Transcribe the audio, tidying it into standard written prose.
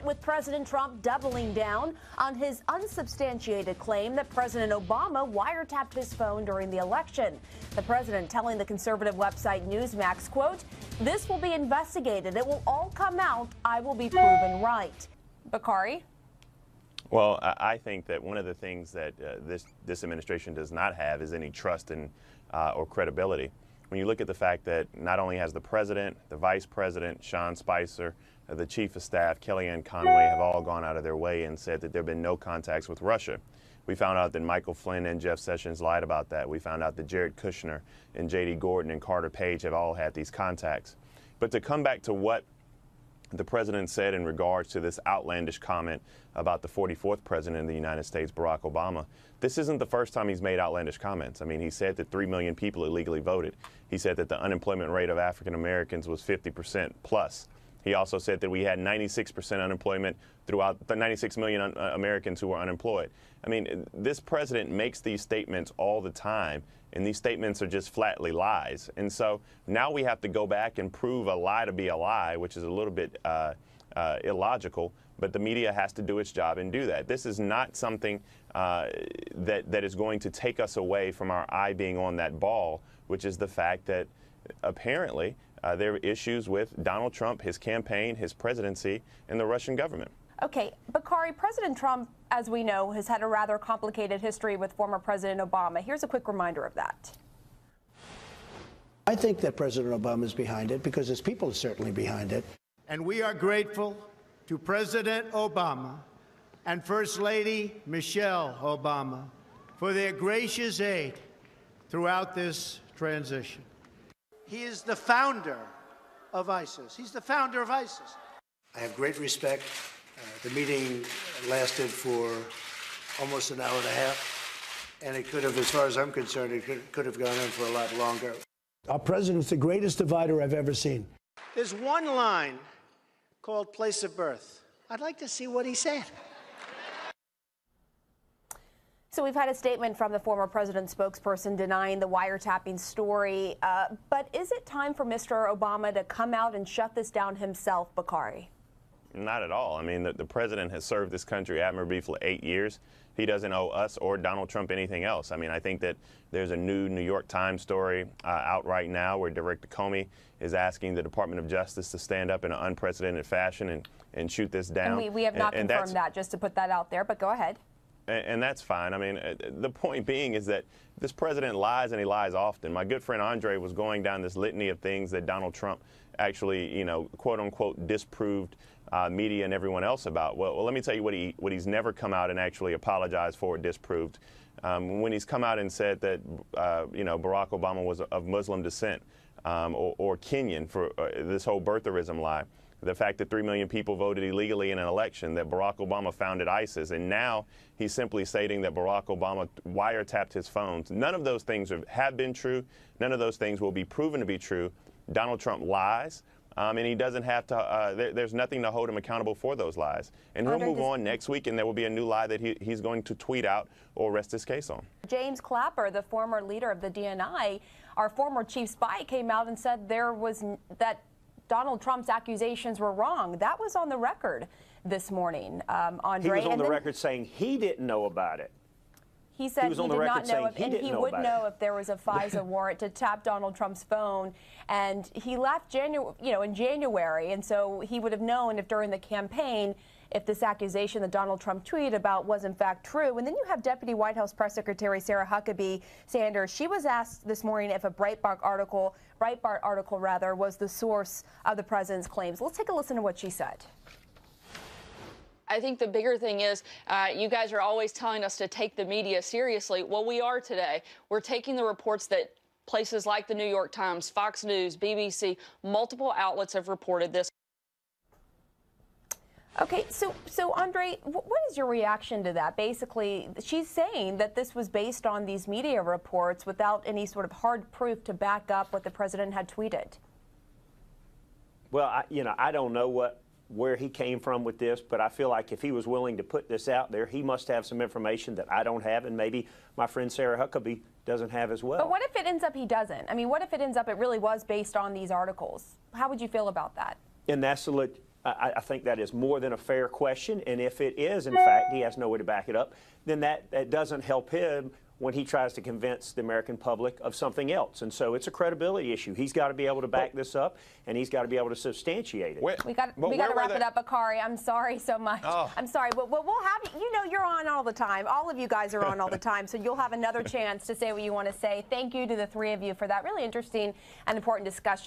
with President Trump doubling down on his unsubstantiated claim that President Obama wiretapped his phone during the election. The president telling the conservative website Newsmax, quote, "This will be investigated. It will all come out. I will be proven right." Bakari? Well, I think that one of the things that this administration does not have is any trust in or credibility. When you look at the fact that not only has the president, the vice president, Sean Spicer, the chief of staff, Kellyanne Conway, have all gone out of their way and said that there have been no contacts with Russia. We found out that Michael Flynn and Jeff Sessions lied about that. We found out that Jared Kushner and J.D. Gordon and Carter Page have all had these contacts. But to come back to what the president said in regards to this outlandish comment about the 44th president of the United States, Barack Obama, this isn't the first time he's made outlandish comments. I mean, he said that 3 million people illegally voted. He said that the unemployment rate of African Americans was 50% plus. He also said that we had 96% unemployment throughout the 96 million Americans who were unemployed. I mean, this president makes these statements all the time, and these statements are just flatly lies. And so now we have to go back and prove a lie to be a lie, which is a little bit illogical, but the media has to do its job and do that. This is not something that is going to take us away from our eye being on that ball, which is the fact that apparently there are issues with Donald Trump, his campaign, his presidency, and the Russian government. Okay, Bakari, President Trump, as we know, has had a rather complicated history with former President Obama. Here's a quick reminder of that. I think that President Obama is behind it because his people are certainly behind it. And we are grateful to President Obama and First Lady Michelle Obama for their gracious aid throughout this transition. He is the founder of ISIS. He's the founder of ISIS. I have great respect. The meeting lasted for almost an hour and a half, and it could have, as far as I'm concerned, it could have gone on for a lot longer. Our president's the greatest divider I've ever seen. There's one line called place of birth. I'd like to see what he said. So we've had a statement from the former president's spokesperson denying the wiretapping story. But is it time for Mr. Obama to come out and shut this down himself, Bakari? Not at all. I mean, the president has served this country admirably for 8 years. He doesn't owe us or Donald Trump anything else. I mean, I think that there's a new New York Times story out right now where Director Comey is asking the Department of Justice to stand up in an unprecedented fashion and shoot this down. And we have not confirmed that, just to put that out there, but go ahead. And that's fine. I mean, the point being is that this president lies, and he lies often. My good friend Andre was going down this litany of things that Donald Trump actually, you know, quote unquote, disproved media and everyone else about. Well, let me tell you what he's never come out and actually apologized for or disproved. When he's come out and said that, you know, Barack Obama was of Muslim descent or Kenyan for this whole birtherism lie. The fact that 3 million people voted illegally in an election, that Barack Obama founded ISIS, and now he's simply stating that Barack Obama wiretapped his phones. None of those things have been true. None of those things will be proven to be true. Donald Trump lies, and he doesn't have to, there's nothing to hold him accountable for those lies. And he'll move on next week, and there will be a new lie that he's going to tweet out or rest his case on. James Clapper, the former leader of the DNI, our former chief spy, came out and said that Donald Trump's accusations were wrong. That was on the record this morning, Andre. He was on the record saying he didn't know about it. He said he did not know, and he would know if there was a FISA warrant to tap Donald Trump's phone. And he left in January, and so he would have known if during the campaign if this accusation that Donald Trump tweeted about was in fact true. And then you have Deputy White House Press Secretary Sarah Huckabee Sanders. She was asked this morning if a Breitbart article was the source of the president's claims. Let's take a listen to what she said. I think the bigger thing is you guys are always telling us to take the media seriously. Well, we are today. We're taking the reports that places like the New York Times, Fox News, BBC, multiple outlets have reported this. Okay, so Andre, what is your reaction to that? Basically, she's saying that this was based on these media reports without any sort of hard proof to back up what the president had tweeted. Well, I don't know where he came from with this, but I feel like if he was willing to put this out there, he must have some information that I don't have, and maybe my friend Sarah Huckabee doesn't have as well. But what if it ends up he doesn't? I mean, what if it ends up it really was based on these articles? How would you feel about that? And that's I think that is more than a fair question, and if it is, in fact, he has no way to back it up, then that doesn't help him when he tries to convince the American public of something else. And so it's a credibility issue. He's got to be able to back this up, and he's got to be able to substantiate it. We got to wrap it up, Akari. I'm sorry so much. Oh. I'm sorry, but we'll have you. You know, you're on all the time. All of you guys are on all the time, so you'll have another chance to say what you want to say. Thank you to the three of you for that really interesting and important discussion.